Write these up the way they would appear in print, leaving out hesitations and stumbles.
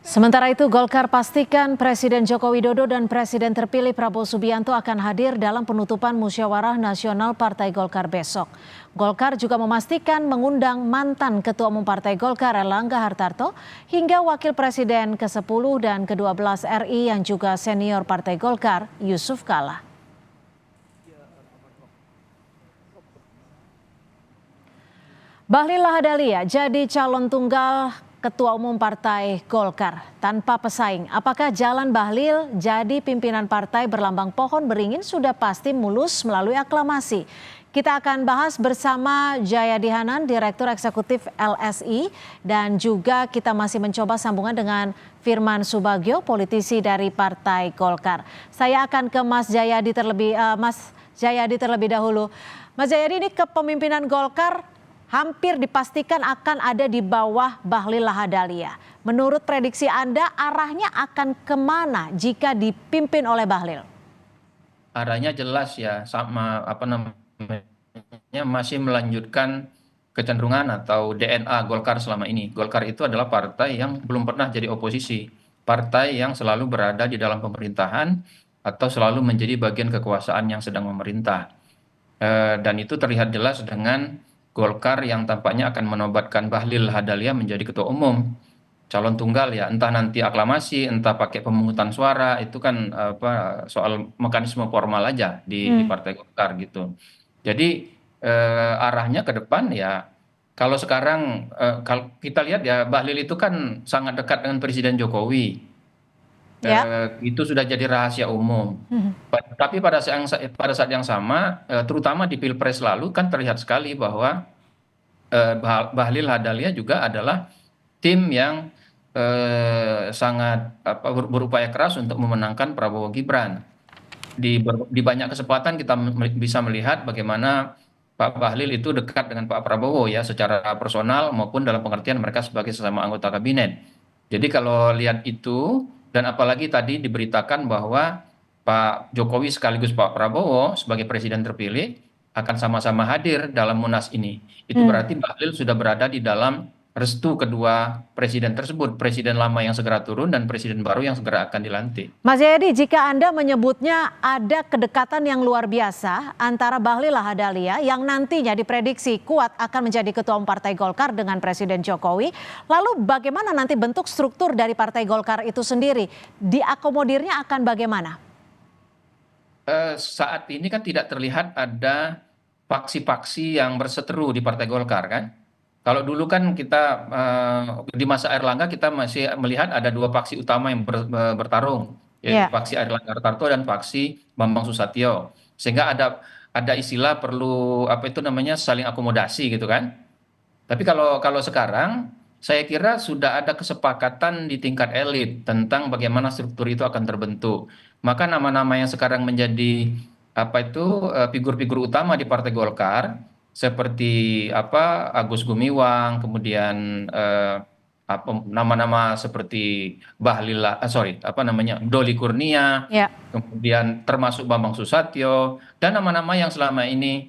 Sementara itu, Golkar pastikan Presiden Joko Widodo dan Presiden terpilih Prabowo Subianto akan hadir dalam penutupan Musyawarah Nasional Partai Golkar besok. Golkar juga memastikan mengundang mantan Ketua Umum Partai Golkar Erlangga Hartarto hingga Wakil Presiden ke-10 dan ke-12 RI yang juga senior Partai Golkar Yusuf Kala. Bahlil Lahadalia jadi calon tunggal Ketua Umum Partai Golkar tanpa pesaing. Apakah jalan Bahlil jadi pimpinan partai berlambang pohon beringin sudah pasti mulus melalui aklamasi? Kita akan bahas bersama Jayadi Hanan, Direktur Eksekutif LSI, dan juga kita masih mencoba sambungan dengan Firman Subagio, politisi dari Partai Golkar. Saya akan ke Mas Jayadi terlebih dahulu. Mas Jayadi, ini kepemimpinan Golkar hampir dipastikan akan ada di bawah Bahlil Lahadalia. Menurut prediksi Anda, arahnya akan kemana jika dipimpin oleh Bahlil? Arahnya jelas ya, sama masih melanjutkan kecenderungan atau DNA Golkar selama ini. Golkar itu adalah partai yang belum pernah jadi oposisi, partai yang selalu berada di dalam pemerintahan atau selalu menjadi bagian kekuasaan yang sedang memerintah. Dan itu terlihat jelas dengan Golkar yang tampaknya akan menobatkan Bahlil Lahadalia menjadi ketua umum calon tunggal ya, entah nanti aklamasi, entah pakai pemungutan suara, itu kan soal mekanisme formal aja di Partai Golkar gitu. Jadi arahnya ke depan ya, kalau sekarang kalau kita lihat ya, Bahlil itu kan sangat dekat dengan Presiden Jokowi. Itu sudah jadi rahasia umum. Tapi pada saat yang sama, terutama di Pilpres lalu kan terlihat sekali bahwa Bahlil Lahadalia juga adalah tim yang sangat berupaya keras untuk memenangkan Prabowo Gibran. Di banyak kesempatan kita bisa melihat bagaimana Pak Bahlil itu dekat dengan Pak Prabowo ya, secara personal maupun dalam pengertian mereka sebagai sesama anggota kabinet. Jadi kalau lihat itu, dan apalagi tadi diberitakan bahwa Pak Jokowi sekaligus Pak Prabowo sebagai presiden terpilih akan sama-sama hadir dalam Munas ini. Itu berarti Bahlil sudah berada di dalam restu kedua presiden tersebut, presiden lama yang segera turun dan presiden baru yang segera akan dilantik. Mas Jayadi, jika Anda menyebutnya ada kedekatan yang luar biasa antara Bahlil Lahadalia yang nantinya diprediksi kuat akan menjadi ketua umum Partai Golkar dengan Presiden Jokowi, lalu bagaimana nanti bentuk struktur dari Partai Golkar itu sendiri? Diakomodirnya akan bagaimana? Saat ini kan tidak terlihat ada faksi-faksi yang berseteru di Partai Golkar kan. Kalau dulu kan kita di masa Erlangga kita masih melihat ada dua faksi utama yang bertarung, yaitu faksi Erlangga Hartarto dan faksi Bambang Susatyo. Sehingga ada istilah perlu saling akomodasi gitu kan. Tapi kalau sekarang saya kira sudah ada kesepakatan di tingkat elit tentang bagaimana struktur itu akan terbentuk. Maka nama-nama yang sekarang menjadi figur-figur utama di Partai Golkar seperti Agus Gumiwang, kemudian nama-nama seperti Doli Kurnia, kemudian termasuk Bambang Susatyo, dan nama-nama yang selama ini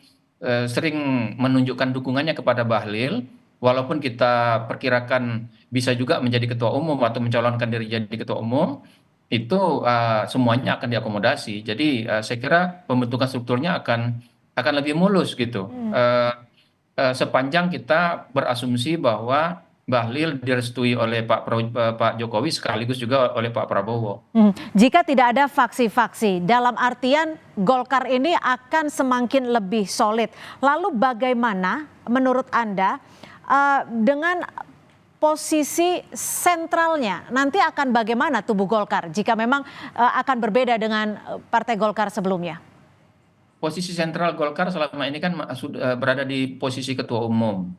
sering menunjukkan dukungannya kepada Bahlil, walaupun kita perkirakan bisa juga menjadi ketua umum atau mencalonkan diri jadi ketua umum, itu semuanya akan diakomodasi. Jadi saya kira pembentukan strukturnya akan lebih mulus gitu. Sepanjang kita berasumsi bahwa Bahlil direstui oleh Pak Jokowi sekaligus juga oleh Pak Prabowo. Jika tidak ada faksi-faksi, dalam artian Golkar ini akan semakin lebih solid. Lalu bagaimana menurut Anda dengan posisi sentralnya nanti akan bagaimana tubuh Golkar jika memang akan berbeda dengan Partai Golkar sebelumnya? Posisi sentral Golkar selama ini kan sudah berada di posisi ketua umum.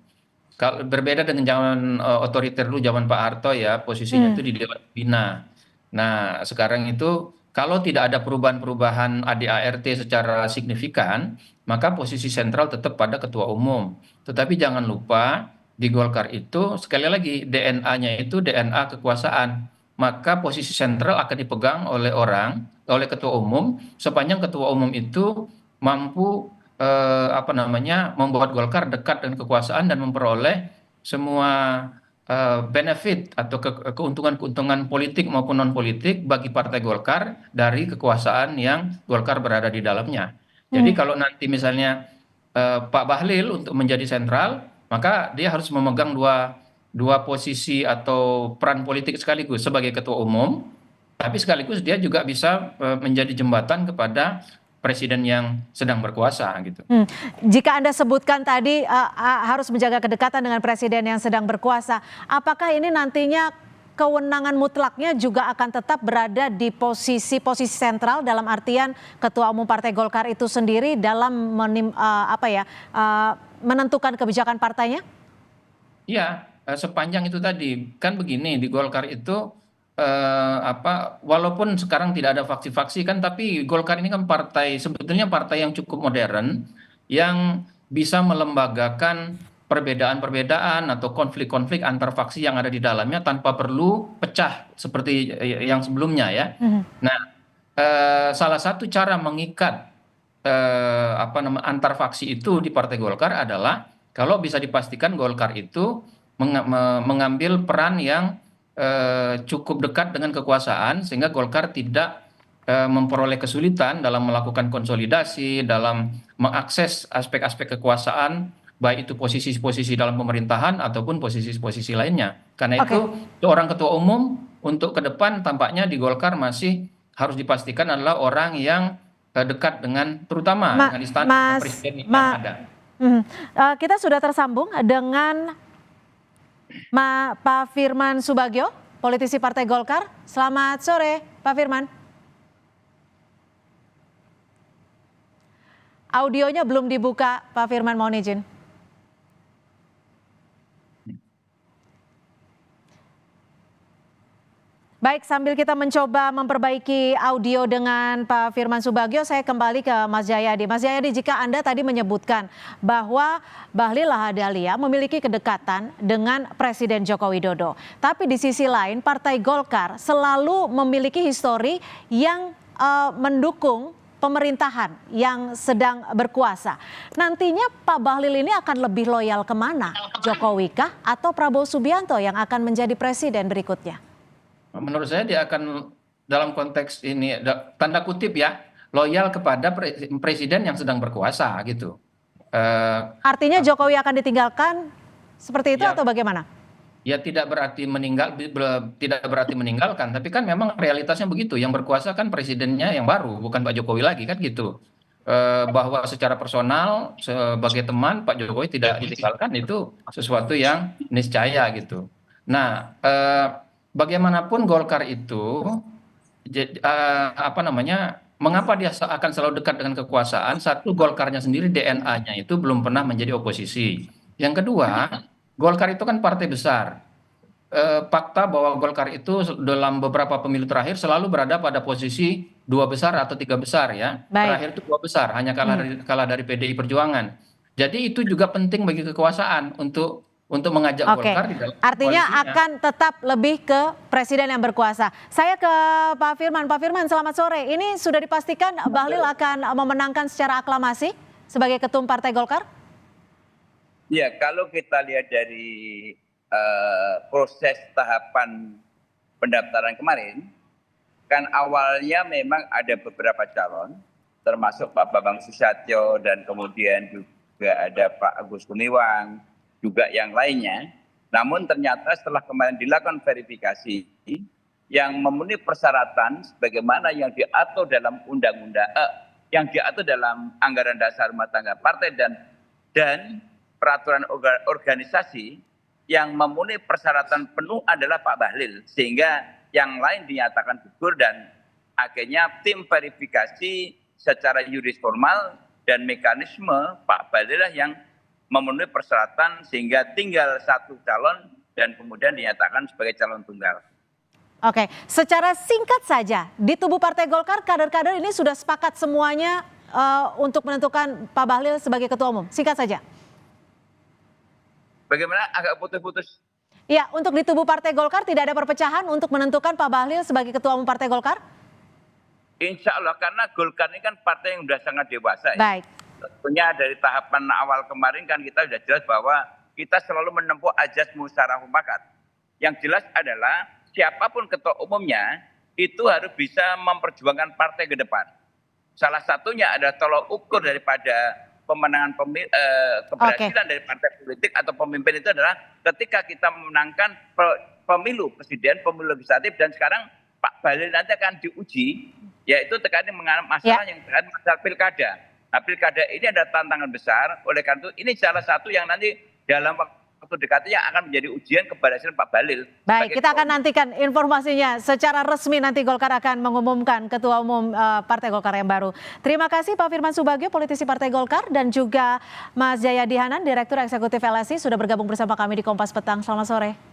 Kalau berbeda dengan zaman otoriter dulu, zaman Pak Harto ya, posisinya itu di Dewan Pembina. Nah, sekarang itu kalau tidak ada perubahan-perubahan ADART secara signifikan, maka posisi sentral tetap pada ketua umum. Tetapi jangan lupa di Golkar itu sekali lagi DNA-nya itu DNA kekuasaan. Maka posisi sentral akan dipegang oleh ketua umum sepanjang ketua umum itu mampu membuat Golkar dekat dengan kekuasaan dan memperoleh semua benefit atau keuntungan-keuntungan politik maupun non politik bagi Partai Golkar dari kekuasaan yang Golkar berada di dalamnya. Jadi Hmm. kalau nanti misalnya Pak Bahlil untuk menjadi sentral, maka dia harus memegang dua posisi atau peran politik sekaligus sebagai ketua umum, tapi sekaligus dia juga bisa menjadi jembatan kepada presiden yang sedang berkuasa gitu. Hmm. Jika Anda sebutkan tadi harus menjaga kedekatan dengan presiden yang sedang berkuasa, apakah ini nantinya kewenangan mutlaknya juga akan tetap berada di posisi sentral dalam artian Ketua Umum Partai Golkar itu sendiri dalam menentukan kebijakan partainya? Iya, sepanjang itu tadi kan begini di Golkar itu walaupun sekarang tidak ada faksi-faksi kan, tapi Golkar ini kan sebetulnya partai yang cukup modern yang bisa melembagakan perbedaan-perbedaan atau konflik-konflik antar faksi yang ada di dalamnya tanpa perlu pecah seperti yang sebelumnya ya. Mhm. Nah, salah satu cara mengikat antar faksi itu di Partai Golkar adalah kalau bisa dipastikan Golkar itu mengambil peran yang cukup dekat dengan kekuasaan sehingga Golkar tidak memperoleh kesulitan dalam melakukan konsolidasi, dalam mengakses aspek-aspek kekuasaan, baik itu posisi-posisi dalam pemerintahan ataupun posisi-posisi lainnya. Karena Oke. itu seorang ketua umum untuk ke depan tampaknya di Golkar masih harus dipastikan adalah orang yang dekat dengan terutama dengan istana presiden yang ada. Kita sudah tersambung dengan Pak Firman Subagio, politisi Partai Golkar. Selamat sore, Pak Firman. Audionya belum dibuka, Pak Firman, mohon izin. Baik, sambil kita mencoba memperbaiki audio dengan Pak Firman Subagio, saya kembali ke Mas Jayadi. Mas Jayadi, jika Anda tadi menyebutkan bahwa Bahlil Lahadalia memiliki kedekatan dengan Presiden Joko Widodo. Tapi di sisi lain, Partai Golkar selalu memiliki histori yang mendukung pemerintahan yang sedang berkuasa. Nantinya Pak Bahlil ini akan lebih loyal kemana? Jokowi kah atau Prabowo Subianto yang akan menjadi presiden berikutnya? Menurut saya dia akan dalam konteks ini tanda kutip ya loyal kepada presiden yang sedang berkuasa gitu. Artinya Jokowi akan ditinggalkan seperti itu Ya, atau bagaimana? ya tidak berarti meninggalkan, tapi kan memang realitasnya begitu. Yang berkuasa kan presidennya yang baru, bukan Pak Jokowi lagi kan gitu. Bahwa secara personal sebagai teman Pak Jokowi tidak ditinggalkan itu sesuatu yang niscaya gitu. Nah, bagaimanapun Golkar itu mengapa dia akan selalu dekat dengan kekuasaan? Satu, Golkarnya sendiri DNA-nya itu belum pernah menjadi oposisi. Yang kedua, Golkar itu kan partai besar. Fakta bahwa Golkar itu dalam beberapa pemilu terakhir selalu berada pada posisi 2 besar atau 3 besar ya. Baik. Terakhir itu 2 besar, hanya kalah dari PDI Perjuangan. Jadi itu juga penting bagi kekuasaan untuk mengajak Oke, Golkar di dalam artinya koalisinya. akan tetap lebih ke presiden yang berkuasa. Saya ke Pak Firman. Pak Firman, selamat sore. Ini sudah dipastikan Bahlil akan memenangkan secara aklamasi sebagai ketum Partai Golkar? Ya, kalau kita lihat dari proses tahapan pendaftaran kemarin, kan awalnya memang ada beberapa calon, termasuk Pak Bambang Susatyo dan kemudian juga ada Pak Agus Gumiwang, juga yang lainnya. Namun ternyata setelah kemarin dilakukan verifikasi yang memenuhi persyaratan sebagaimana yang diatur dalam undang-undang, yang diatur dalam anggaran dasar rumah tangga partai dan peraturan organisasi, yang memenuhi persyaratan penuh adalah Pak Bahlil, sehingga yang lain dinyatakan gugur dan akhirnya tim verifikasi secara yuris formal dan mekanisme Pak Bahlil lah yang memenuhi persyaratan sehingga tinggal satu calon dan kemudian dinyatakan sebagai calon tunggal. Oke, secara singkat saja, di tubuh Partai Golkar kader-kader ini sudah sepakat semuanya untuk menentukan Pak Bahlil sebagai ketua umum. Singkat saja. Bagaimana, agak putus-putus? Ya, untuk di tubuh Partai Golkar tidak ada perpecahan untuk menentukan Pak Bahlil sebagai ketua umum Partai Golkar? Insya Allah, karena Golkar ini kan partai yang sudah sangat dewasa. Baik. Tentunya dari tahapan awal kemarin kan kita sudah jelas bahwa kita selalu menempuh ajas musyawarah mufakat. Yang jelas adalah siapapun ketua umumnya itu harus bisa memperjuangkan partai ke depan. Salah satunya adalah tolok ukur daripada pemenangan keberhasilan dari partai politik atau pemimpin itu adalah ketika kita memenangkan pemilu presiden, pemilu legislatif, dan sekarang Pak Bahlil nanti akan diuji, yaitu terkait dengan masalah yang terkait masalah pilkada. Nah, pilkada ini ada tantangan besar, oleh karena itu ini salah satu yang nanti dalam waktu dekatnya akan menjadi ujian keberhasilan Pak Bahlil. Baik, kita akan nantikan informasinya secara resmi, nanti Golkar akan mengumumkan ketua umum Partai Golkar yang baru. Terima kasih Pak Firman Subagio, politisi Partai Golkar, dan juga Mas Jayadi Hanan, Direktur Eksekutif LSI, sudah bergabung bersama kami di Kompas Petang. Selamat sore.